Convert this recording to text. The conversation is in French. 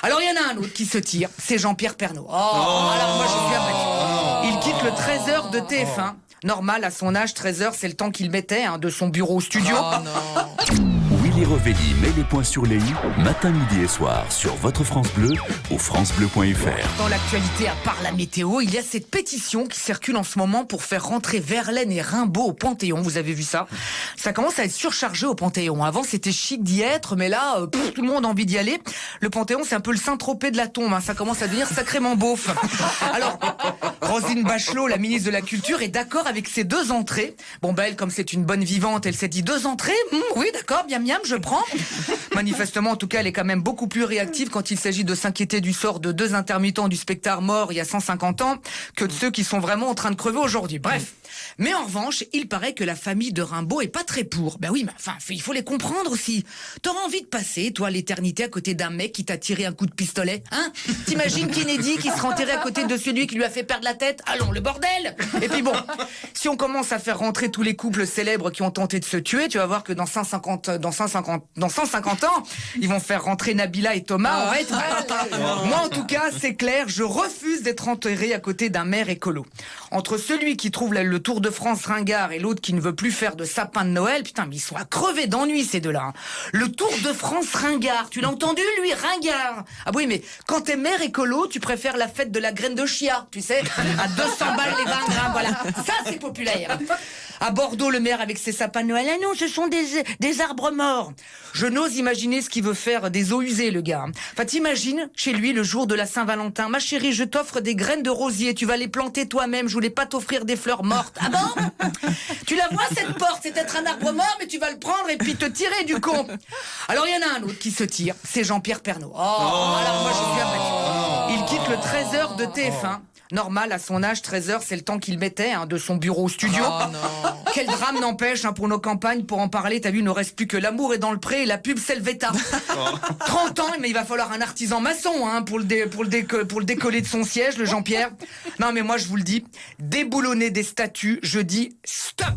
Alors il y en a un autre qui se tire, c'est Jean-Pierre Pernaut. Alors moi je suis abattu. Il quitte le 13h de TF1. Normal, à son âge, 13h, c'est le temps qu'il mettait de son bureau au studio. Willy Revelli met les points sur les i, matin, midi et soir, sur votre France Bleu ou francebleu.fr. Dans l'actualité, à part la météo, il y a cette pétition qui circule en ce moment pour faire rentrer Verlaine et Rimbaud au Panthéon. Vous avez vu ça? Ça commence à être surchargé au Panthéon. Avant, c'était chic d'y être, mais là, tout le monde a envie d'y aller. Le Panthéon, c'est un peu le Saint-Tropez de la tombe. Ça commence à devenir sacrément beauf. Alors, Roselyne Bachelot, la ministre de la Culture, est d'accord avec ces 2 entrées. Bon, elle, comme c'est une bonne vivante, elle s'est dit 2 entrées. Oui, d'accord, miam miam, je prends. Manifestement, en tout cas, elle est quand même beaucoup plus réactive quand il s'agit de s'inquiéter du sort de 2 intermittents du spectacle morts il y a 150 ans que de ceux qui sont vraiment en train de crever aujourd'hui. Bref. Mais en revanche, il paraît que la famille de Rimbaud est pas très pour. Oui, mais enfin, il faut les comprendre aussi. T'auras envie de passer, toi, l'éternité à côté d'un mec qui t'a tiré un coup de pistolet, hein? T'imagines Kennedy qui sera enterré à côté de celui qui lui a fait perdre la tête? Allons, le bordel! Et puis bon, si on commence à faire rentrer tous les couples célèbres qui ont tenté de se tuer, tu vas voir que dans 150 ans, ils vont faire rentrer Nabila et Thomas. On va être... Moi, en tout cas, c'est clair, je refuse d'être enterré à côté d'un maire écolo. Entre celui qui trouve le Tour de France ringard et l'autre qui ne veut plus faire de sapin de Noël, putain, mais ils sont à crever d'ennui, ces deux-là. Le Tour de France ringard, tu l'as entendu, lui, ringard? Ah oui, mais quand t'es maire écolo, tu préfères la fête de la graine de chia, tu sais, à 200 balles les 20 grammes, voilà. Ça, c'est populaire. À Bordeaux, le maire avec ses sapins de Noël, ah non, ce sont des arbres morts. Je n'ose imaginer ce qu'il veut faire des eaux usées, le gars. Enfin, t'imagines, chez lui, le jour de la Saint-Valentin, ma chérie, je t'offre des graines de rosier, tu vas les planter toi-même, je voulais pas t'offrir des fleurs mortes. Ah bon? Tu la vois, cette porte, c'est peut-être un arbre mort, mais tu vas le prendre et puis te tirer du con. Alors, il y en a un autre qui se tire, c'est Jean-Pierre Pernaut. Alors moi, je suis abattu. Il quitte le 13h de TF1. Normal, à son âge, 13h, c'est le temps qu'il mettait de son bureau au studio. Quel drame n'empêche pour nos campagnes, pour en parler, t'as vu, il ne reste plus que l'amour est dans le pré et la pub Selveta. 30 ans, mais il va falloir un artisan maçon pour le décoller de son siège, le Jean-Pierre. Non mais moi je vous le dis, déboulonner des statues, je dis stop.